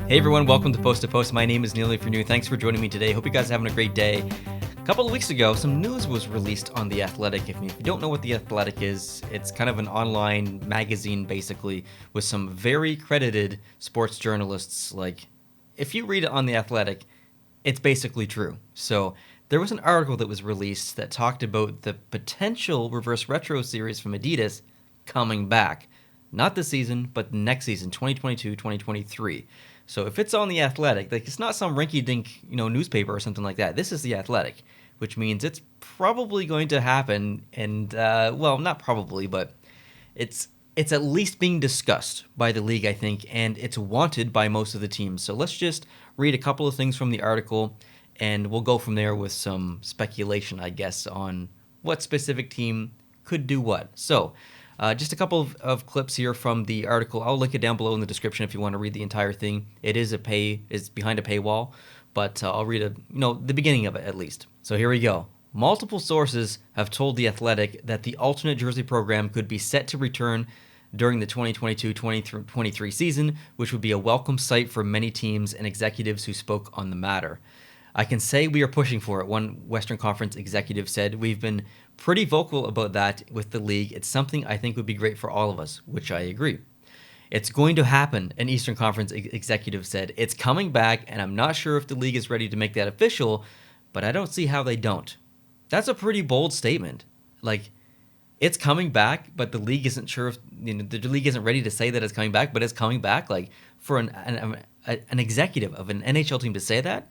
Hey everyone, welcome to Post to Post. My name is Neil. If you're new, thanks for joining me today. Hope you guys are having a great day. A couple of weeks ago, some news was released on The Athletic. If you don't know what The Athletic is, it's kind of an online magazine basically with some very credited sports journalists. Like, if you read it on The Athletic, it's basically true. So there was an article that was released that talked about the potential reverse retro series from Adidas coming back. Not this season, but next season, 2022-2023. So if it's on The Athletic, like, it's not some rinky-dink, newspaper or something like that. This is The Athletic, which means it's probably going to happen. And well, not probably, but it's at least being discussed by the league, I think, and it's wanted by most of the teams. So let's just read a couple of things from the article, and we'll go from there with some speculation, I guess, on what specific team could do what. So just a couple of clips here from the article. I'll link it down below in the description if you want to read the entire thing. It is it's behind a paywall, but I'll read the beginning of it at least. So here we go. Multiple sources have told The Athletic that the alternate jersey program could be set to return during the 2022-2023 season, which would be a welcome sight for many teams and executives who spoke on the matter. I can say we are pushing for it, one Western Conference executive said. We've been pretty vocal about that with the league. It's something I think would be great for all of us, which I agree. It's going to happen, an Eastern Conference executive said. It's coming back, and I'm not sure if the league is ready to make that official, but I don't see how they don't. That's a pretty bold statement. Like, it's coming back, but the league isn't sure if the league isn't ready to say that it's coming back, but it's coming back. Like, for an executive of an NHL team to say that,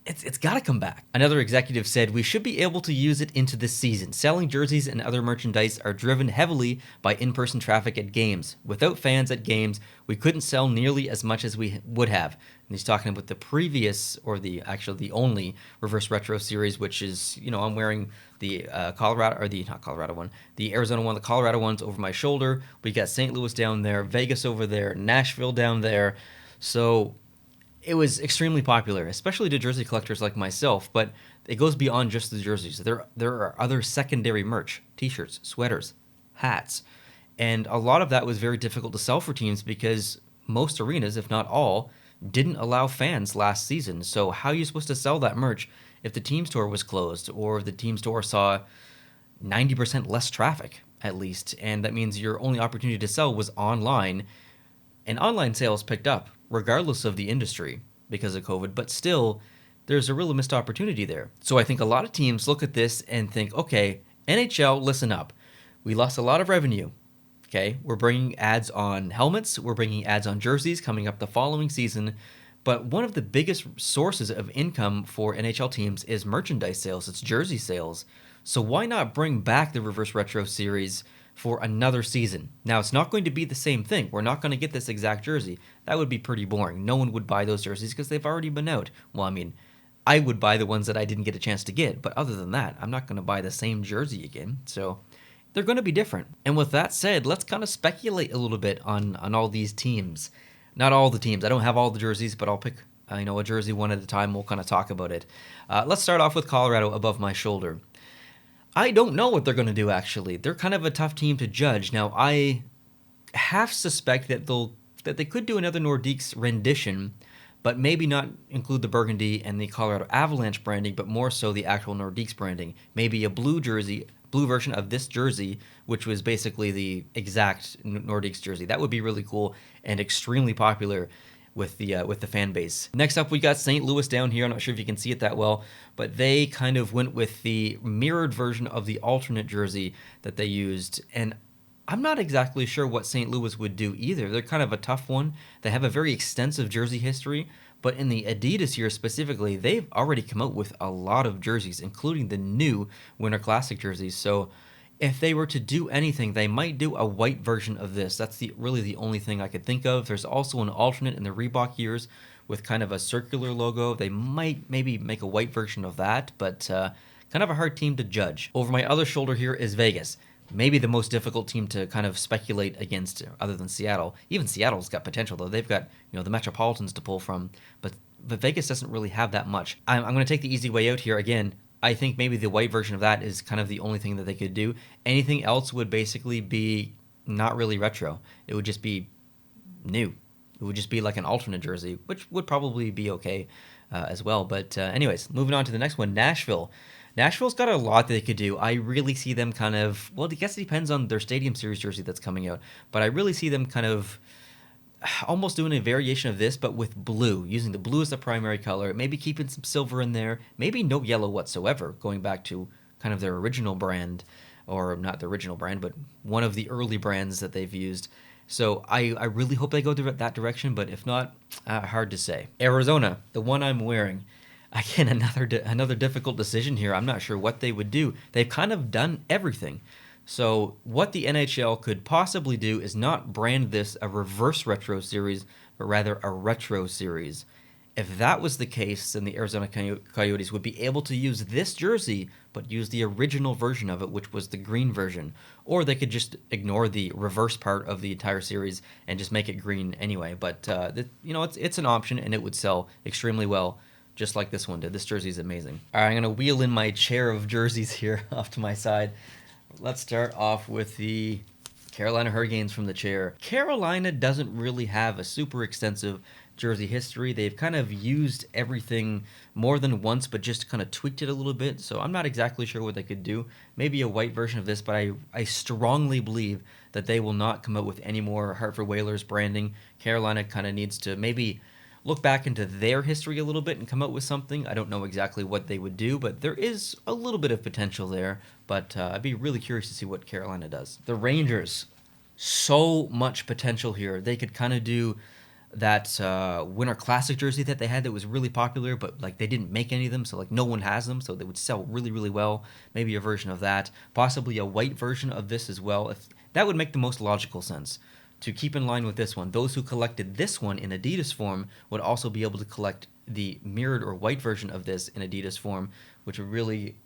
it's got to come back. Another executive said, we should be able to use it into this season. Selling jerseys and other merchandise are driven heavily by in-person traffic at games. Without fans at games, we couldn't sell nearly as much as we would have. And he's talking about the previous, or the only reverse retro series, which is, I'm wearing the the Arizona one, the Colorado one's over my shoulder. We got St. Louis down there, Vegas over there, Nashville down there. So it was extremely popular, especially to jersey collectors like myself, but it goes beyond just the jerseys. There are other secondary merch, t-shirts, sweaters, hats, and a lot of that was very difficult to sell for teams because most arenas, if not all, didn't allow fans last season. So how are you supposed to sell that merch if the team store was closed or the team store saw 90% less traffic, at least? And that means your only opportunity to sell was online, and online sales picked up regardless of the industry because of COVID, but still, there's a real missed opportunity there. So I think a lot of teams look at this and think, okay, NHL, listen up. We lost a lot of revenue. Okay, we're bringing ads on helmets, we're bringing ads on jerseys coming up the following season, but one of the biggest sources of income for NHL teams is merchandise sales. It's jersey sales. So why not bring back the Reverse Retro Series for another season? Now, it's not going to be the same thing. We're not going to get this exact jersey. That would be pretty boring. No one would buy those jerseys because they've already been out. Well, I mean, I would buy the ones that I didn't get a chance to get, but other than that, I'm not going to buy the same jersey again. So they're going to be different. And with that said, let's kind of speculate a little bit on all these teams. Not all the teams. I don't have all the jerseys, but I'll pick a jersey one at a time. We'll kind of talk about it. Let's start off with Colorado above my shoulder. I don't know what they're going to do, actually. They're kind of a tough team to judge. Now, I half suspect that they could do another Nordiques rendition, but maybe not include the burgundy and the Colorado Avalanche branding, but more so the actual Nordiques branding. Maybe a blue version of this jersey, which was basically the exact Nordiques jersey. That would be really cool and extremely popular with the fan base. Next up, we got St. Louis down here. I'm not sure if you can see it that well, but they kind of went with the mirrored version of the alternate jersey that they used, and I'm not exactly sure what St. Louis would do either. They're kind of a tough one. They have a very extensive jersey history, but in the Adidas year specifically, they've already come out with a lot of jerseys, including the new Winter Classic jerseys. So if they were to do anything, they might do a white version of this. That's really the only thing I could think of. There's also an alternate in the Reebok years with kind of a circular logo. They might maybe make a white version of that, but kind of a hard team to judge. Over my other shoulder here is Vegas. Maybe the most difficult team to kind of speculate against other than Seattle. Even Seattle's got potential, though. They've got the Metropolitans to pull from, but Vegas doesn't really have that much. I'm going to take the easy way out here again. I think maybe the white version of that is kind of the only thing that they could do. Anything else would basically be not really retro. It would just be new. It would just be like an alternate jersey, which would probably be okay as well. But anyways, moving on to the next one, Nashville. Nashville's got a lot they could do. I really see them kind of, well, I guess it depends on their Stadium Series jersey that's coming out, but I really see them kind of almost doing a variation of this, but with blue, using the blue as the primary color, maybe keeping some silver in there, maybe no yellow whatsoever, going back to kind of their original brand, or not the original brand, but one of the early brands that they've used. So I really hope they go that direction, but if not, hard to say. Arizona, the one I'm wearing. Again, another difficult decision here. I'm not sure what they would do. They've kind of done everything. So what the NHL could possibly do is not brand this a reverse retro series, but rather a retro series. If that was the case, then the Arizona Coyotes would be able to use this jersey, but use the original version of it, which was the green version. Or they could just ignore the reverse part of the entire series and just make it green anyway. But, it's an option, and it would sell extremely well, just like this one did. This jersey is amazing. All right, I'm going to wheel in my chair of jerseys here off to my side. Let's start off with the Carolina Hurricanes from the chair. Carolina doesn't really have a super extensive jersey history. They've kind of used everything more than once, but just kind of tweaked it a little bit. So I'm not exactly sure what they could do. Maybe a white version of this, but I strongly believe that they will not come out with any more Hartford Whalers branding. Carolina kind of needs to maybe look back into their history a little bit and come up with something. I don't know exactly what they would do, but there is a little bit of potential there. But I'd be really curious to see what Carolina does. The Rangers, so much potential here. They could kind of do that Winter Classic jersey that they had that was really popular, but like they didn't make any of them, so like no one has them, so they would sell really, really well. Maybe a version of that, possibly a white version of this as well. If that would make the most logical sense. To keep in line with this one, those who collected this one in Adidas form would also be able to collect the mirrored or white version of this in Adidas form, which would really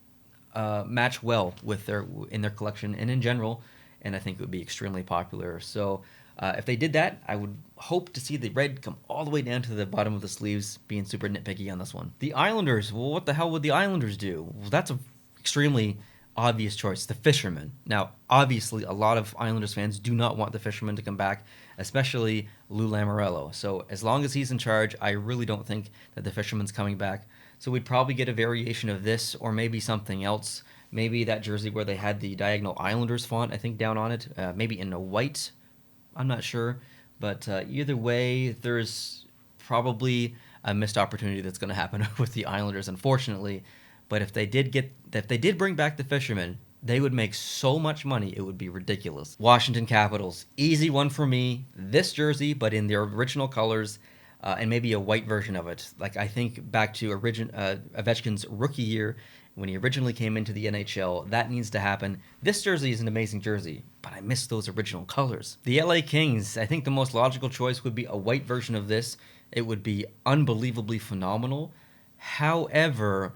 match well with in their collection and in general, and I think it would be extremely popular. So if they did that, I would hope to see the red come all the way down to the bottom of the sleeves, being super nitpicky on this one. The Islanders, well, what the hell would the Islanders do? Well, that's an extremely obvious choice, the Fisherman. Now, obviously, a lot of Islanders fans do not want the Fisherman to come back, especially Lou Lamoriello. So as long as he's in charge, I really don't think that the Fisherman's coming back. So we'd probably get a variation of this, or maybe something else. Maybe that jersey where they had the diagonal Islanders font, I think, down on it. Maybe in a white. I'm not sure. But either way, there's probably a missed opportunity that's going to happen with the Islanders, unfortunately. But if they did bring back the Fisherman, they would make so much money, it would be ridiculous. Washington Capitals, easy one for me. This jersey, but in their original colors, and maybe a white version of it. Like I think back to Ovechkin's rookie year when he originally came into the NHL. That needs to happen. This jersey is an amazing jersey, but I miss those original colors. The LA Kings, I think the most logical choice would be a white version of this. It would be unbelievably phenomenal. However,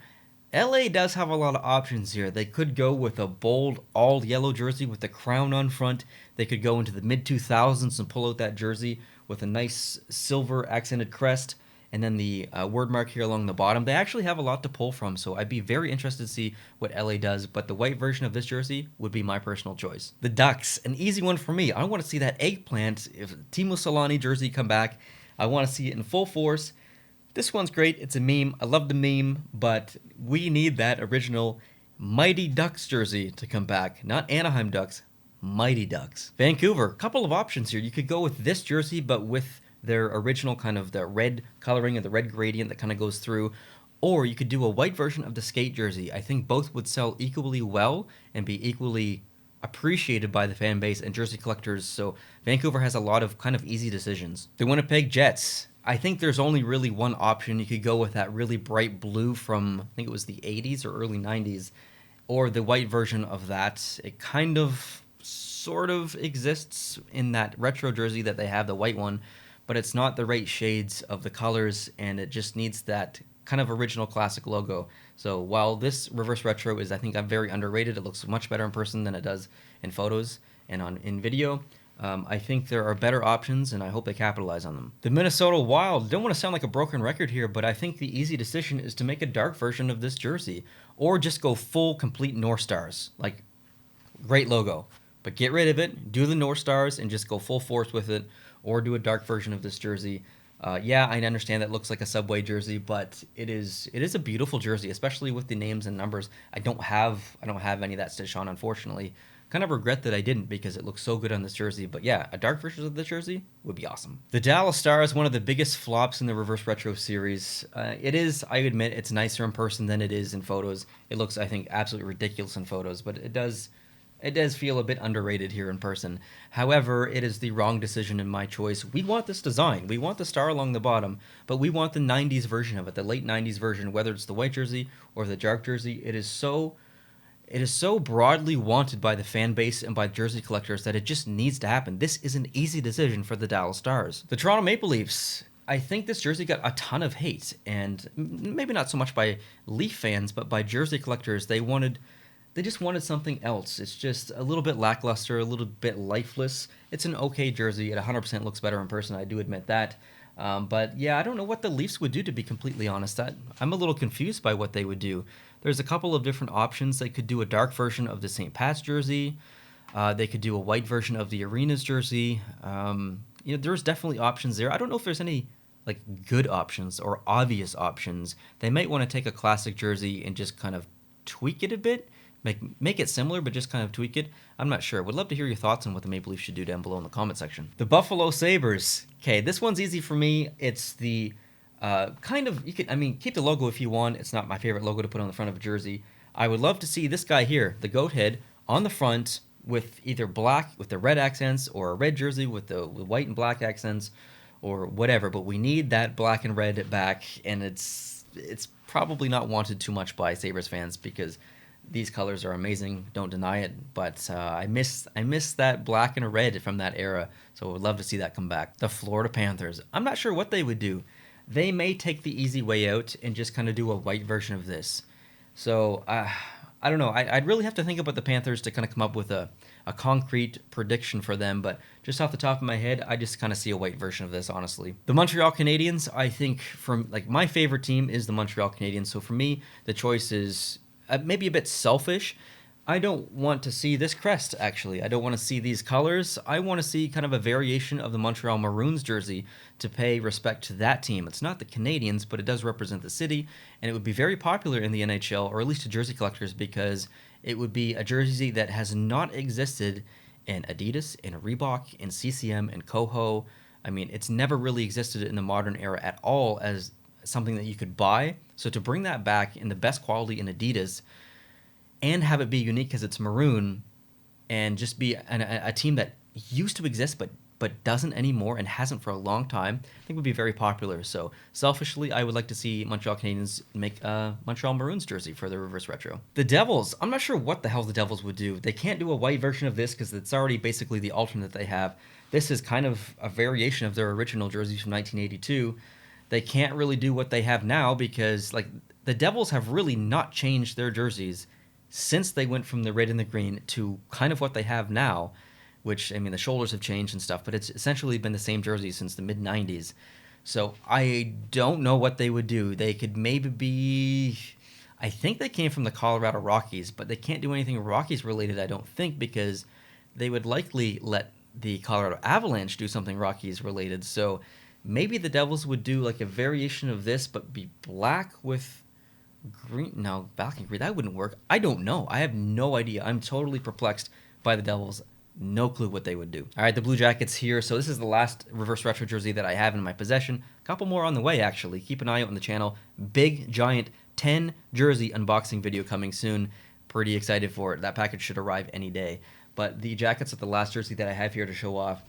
LA does have a lot of options here. They could go with a bold all-yellow jersey with the crown on front. They could go into the mid-2000s and pull out that jersey with a nice silver accented crest and then the word mark here along the bottom. They actually have a lot to pull from, so I'd be very interested to see what LA does, but the white version of this jersey would be my personal choice. The Ducks, an easy one for me. I want to see that eggplant, if Timo Solani jersey come back. I want to see it in full force. This one's great. It's a meme. I love the meme, but we need that original Mighty Ducks jersey to come back. Not Anaheim Ducks, Mighty Ducks. Vancouver, a couple of options here. You could go with this jersey, but with their original kind of the red coloring and the red gradient that kind of goes through. Or you could do a white version of the skate jersey. I think both would sell equally well and be equally appreciated by the fan base and jersey collectors. So Vancouver has a lot of kind of easy decisions. The Winnipeg Jets. I think there's only really one option. You could go with that really bright blue from, I think it was the 80s or early 90s, or the white version of that. It kind of, sort of exists in that retro jersey that they have, the white one, but it's not the right shades of the colors, and it just needs that kind of original classic logo. So while this reverse retro is, I think, very underrated, it looks much better in person than it does in photos and in video. I think there are better options, and I hope they capitalize on them. The Minnesota Wild. Don't want to sound like a broken record here, but I think the easy decision is to make a dark version of this jersey, or just go full, complete North Stars. Like, great logo, but get rid of it, do the North Stars, and just go full force with it. or do a dark version of this jersey. Yeah, I understand that looks like a Subway jersey, but it is a beautiful jersey, especially with the names and numbers. I don't have any of that stitched on, unfortunately. Kind of regret that I didn't because it looks so good on this jersey. But yeah, a dark version of the jersey would be awesome. The Dallas Stars, one of the biggest flops in the reverse retro series. It is, I admit, it's nicer in person than it is in photos. It looks, I think, absolutely ridiculous in photos, but it does feel a bit underrated here in person. However, it is the wrong decision in my choice. We want this design. We want the star along the bottom, but we want the 90s version of it, the late 90s version, whether it's the white jersey or the dark jersey. It is so broadly wanted by the fan base and by jersey collectors that it just needs to happen. This is an easy decision for the Dallas Stars. The Toronto Maple Leafs. I think this jersey got a ton of hate, and maybe not so much by Leaf fans, but by jersey collectors. They just wanted something else. It's just a little bit lackluster, a little bit lifeless. It's an okay jersey. It 100% looks better in person. I do admit that. But yeah, I don't know what the Leafs would do, to be completely honest. I'm a little confused by what they would do. There's a couple of different options. They could do a dark version of the St. Pat's jersey. They could do a white version of the Arenas jersey. There's definitely options there. I don't know if there's any like good options or obvious options. They might want to take a classic jersey and just kind of tweak it a bit. Make it similar, but just kind of tweak it. I'm not sure. Would love to hear your thoughts on what the Maple Leafs should do down below in the comment section. The Buffalo Sabres. Okay, this one's easy for me. It's the keep the logo if you want. It's not my favorite logo to put on the front of a jersey. I would love to see this guy here, the goat head, on the front with either black with the red accents or a red jersey with the white and black accents or whatever. But we need that black and red back, and it's probably not wanted too much by Sabres fans because these colors are amazing, don't deny it, but I miss that black and red from that era, so I would love to see that come back. The Florida Panthers. I'm not sure what they would do. They may take the easy way out and just kind of do a white version of this. So, I don't know. I'd really have to think about the Panthers to kind of come up with a concrete prediction for them, but just off the top of my head, I just kind of see a white version of this, honestly. The Montreal Canadiens, I think, my favorite team is the Montreal Canadiens, so for me, the choice is maybe a bit selfish. I don't want to see this crest, actually. I don't want to see these colors. I want to see kind of a variation of the Montreal Maroons jersey to pay respect to that team. It's not the Canadiens, but it does represent the city, and it would be very popular in the NHL, or at least to jersey collectors, because it would be a jersey that has not existed in Adidas, in Reebok, in CCM, in Coho. I mean, it's never really existed in the modern era at all as something that you could buy. So to bring that back in the best quality in Adidas and have it be unique because it's maroon and just be a team that used to exist but doesn't anymore and hasn't for a long time, I think would be very popular. So selfishly, I would like to see Montreal Canadiens make a Montreal Maroons jersey for the reverse retro. The Devils. I'm not sure what the hell the Devils would do. They can't do a white version of this because it's already basically the alternate they have. This is kind of a variation of their original jerseys from 1982. They can't really do what they have now because the Devils have really not changed their jerseys since they went from the red and the green to kind of what they have now, which, I mean, the shoulders have changed and stuff, but it's essentially been the same jersey since the mid-90s. So I don't know what they would do. They could maybe be... I think they came from the Colorado Rockies, but they can't do anything Rockies related, I don't think, because they would likely let the Colorado Avalanche do something Rockies related. So maybe the Devils would do like a variation of this, but be black with green. No, black and green. That wouldn't work. I don't know. I have no idea. I'm totally perplexed by the Devils. No clue what they would do. All right, the Blue Jackets here. So this is the last reverse retro jersey that I have in my possession. A couple more on the way, actually. Keep an eye out on the channel. Big, giant 10 jersey unboxing video coming soon. Pretty excited for it. That package should arrive any day. But the Jackets are the last jersey that I have here to show off.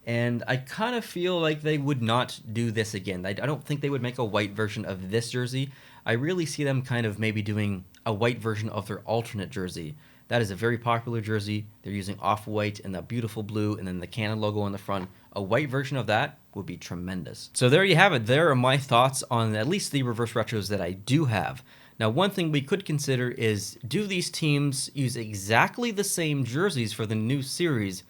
And I kind of feel like they would not do this again. I don't think they would make a white version of this jersey. I really see them kind of maybe doing a white version of their alternate jersey. That is a very popular jersey. They're using off-white and that beautiful blue and then the Canon logo on the front. A white version of that would be tremendous. So there you have it. There are my thoughts on at least the reverse retros that I do have. Now, one thing we could consider is, do these teams use exactly the same jerseys for the new series,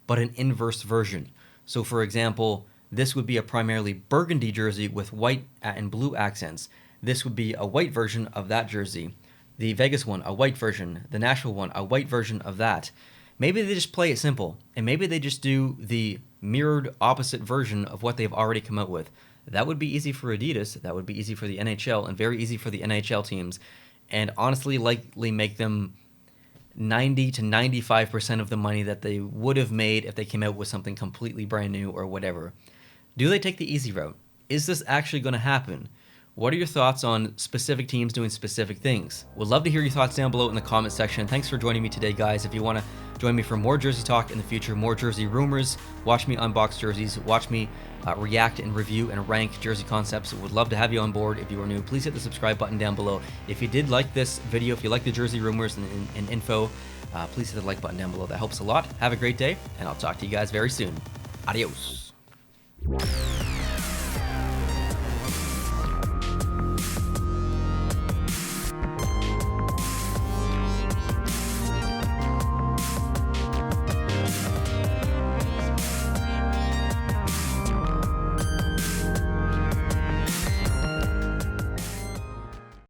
but an inverse version? So, for example, this would be a primarily burgundy jersey with white and blue accents. This would be a white version of that jersey. The Vegas one, a white version. The Nashville one, a white version of that. Maybe they just play it simple, and maybe they just do the mirrored opposite version of what they've already come out with. That would be easy for Adidas, that would be easy for the NHL, and very easy for the NHL teams, and honestly likely make them 90 to 95% of the money that they would have made if they came out with something completely brand new or whatever. Do they take the easy route? Is this actually going to happen? What are your thoughts on specific teams doing specific things? Would love to hear your thoughts down below in the comment section. Thanks for joining me today, guys. If you want to join me for more jersey talk in the future, more jersey rumors, watch me unbox jerseys, watch me react and review and rank jersey concepts. Would love to have you on board. If you are new, please hit the subscribe button down below. If you did like this video, if you like the jersey rumors and info, please hit the like button down below. That helps a lot. Have a great day, and I'll talk to you guys very soon. Adios.